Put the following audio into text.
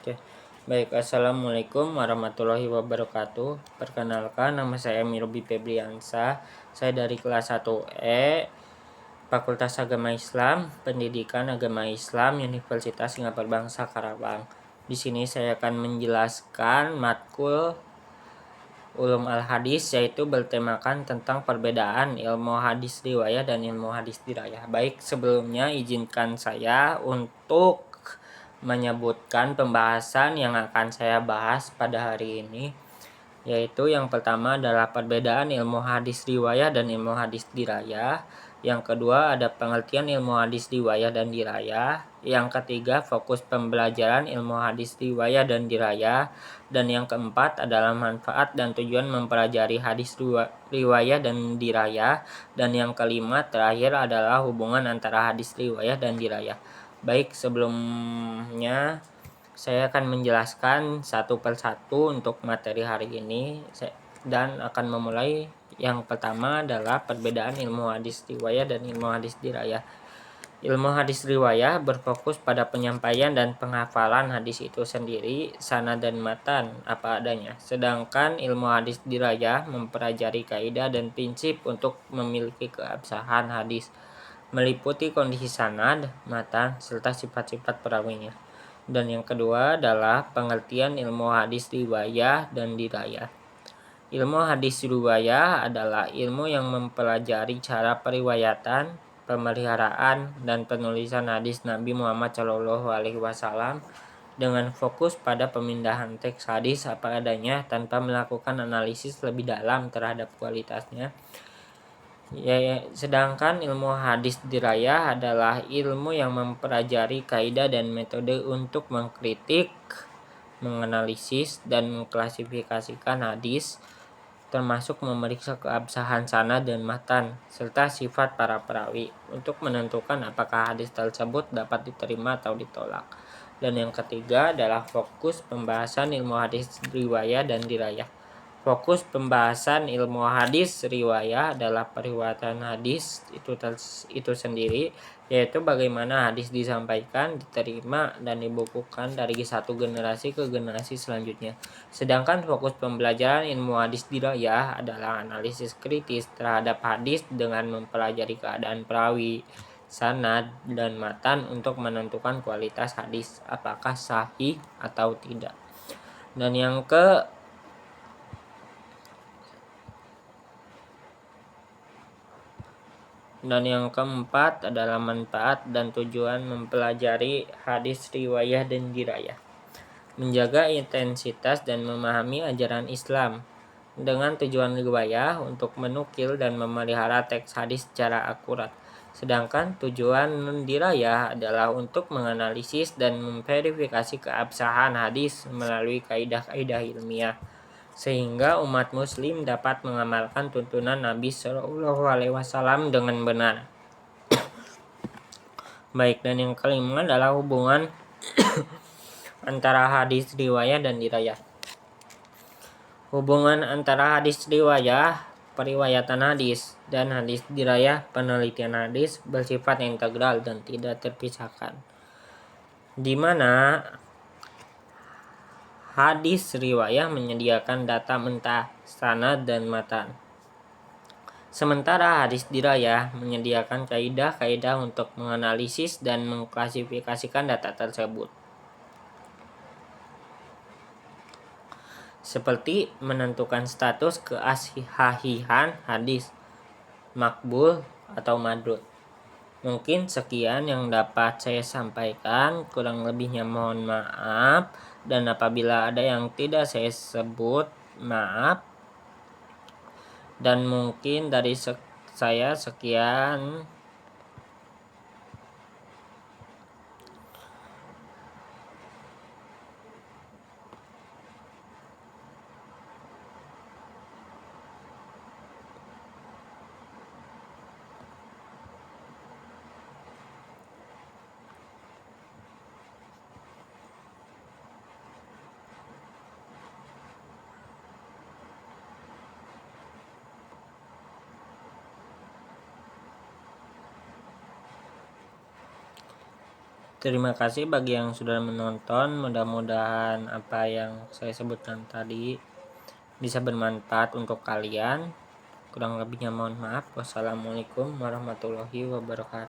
Oke. Baik, assalamualaikum warahmatullahi wabarakatuh. Perkenalkan, nama saya Mirobi Febriansa. Saya dari kelas 1E, Fakultas Agama Islam, Pendidikan Agama Islam, Universitas Singapura Bangsa Karawang. Di sini saya akan menjelaskan matkul Ulum al-Hadis, yaitu bertemakan tentang perbedaan ilmu hadis riwayah dan ilmu hadis dirayah. Baik, sebelumnya izinkan saya untuk menyebutkan pembahasan yang akan saya bahas pada hari ini, yaitu yang pertama adalah perbedaan ilmu hadis riwayah dan ilmu hadis dirayah. Yang kedua ada pengertian ilmu hadis riwayah dan dirayah. Yang ketiga fokus pembelajaran ilmu hadis riwayah dan dirayah. Dan yang keempat adalah manfaat dan tujuan mempelajari hadis riwayah dan dirayah. Dan yang kelima terakhir adalah hubungan antara hadis riwayah dan dirayah. Baik, sebelumnya saya akan menjelaskan satu persatu untuk materi hari ini dan akan memulai. Yang pertama adalah perbedaan ilmu hadis riwayah dan ilmu hadis dirayah. Ilmu hadis riwayah berfokus pada penyampaian dan penghafalan hadis itu sendiri, sanad dan matan apa adanya. Sedangkan ilmu hadis dirayah mempelajari kaidah dan prinsip untuk memiliki keabsahan hadis, meliputi kondisi sanad, matan, serta sifat-sifat perawinya. Dan yang kedua adalah pengertian ilmu hadis riwayah dan dirayah. Ilmu hadis riwayah adalah ilmu yang mempelajari cara periwayatan, pemeliharaan, dan penulisan hadis Nabi Muhammad SAW dengan fokus pada pemindahan teks hadis apa adanya tanpa melakukan analisis lebih dalam terhadap kualitasnya. Sedangkan ilmu hadis dirayah adalah ilmu yang mempelajari kaidah dan metode untuk mengkritik, menganalisis, dan mengklasifikasikan hadis, termasuk memeriksa keabsahan sanad dan matan, serta sifat para perawi, untuk menentukan apakah hadis tersebut dapat diterima atau ditolak. Dan yang ketiga adalah fokus pembahasan ilmu hadis riwayah dan dirayah. Fokus pembahasan ilmu hadis riwayah adalah periwayatan hadis itu sendiri, yaitu bagaimana hadis disampaikan, diterima, dan dibukukan dari satu generasi ke generasi selanjutnya. Sedangkan fokus pembelajaran ilmu hadis dirayah adalah analisis kritis terhadap hadis dengan mempelajari keadaan perawi, sanad, dan matan untuk menentukan kualitas hadis, apakah sahih atau tidak. Dan yang keempat adalah manfaat dan tujuan mempelajari hadis riwayah dan dirayah. Menjaga intensitas dan memahami ajaran Islam dengan tujuan riwayah untuk menukil dan memelihara teks hadis secara akurat. Sedangkan tujuan dirayah adalah untuk menganalisis dan memverifikasi keabsahan hadis melalui kaidah-kaidah ilmiah, sehingga umat muslim dapat mengamalkan tuntunan Nabi SAW dengan benar. Baik, dan yang kelima adalah hubungan antara hadis riwayah dan dirayah. Hubungan antara hadis riwayah, periwayatan hadis, dan hadis dirayah, penelitian hadis, bersifat integral dan tidak terpisahkan, di mana hadis riwayah menyediakan data mentah, sanad, dan matan. Sementara hadis dirayah menyediakan kaidah-kaidah untuk menganalisis dan mengklasifikasikan data tersebut, seperti menentukan status kesahihan hadis, makbul atau madrud. Mungkin sekian yang dapat saya sampaikan, kurang lebihnya mohon maaf, dan apabila ada yang tidak saya sebut, maaf. Dan mungkin dari saya sekian. Terima kasih bagi yang sudah menonton. Mudah-mudahan apa yang saya sebutkan tadi bisa bermanfaat untuk kalian. Kurang lebihnya mohon maaf. Wassalamualaikum warahmatullahi wabarakatuh.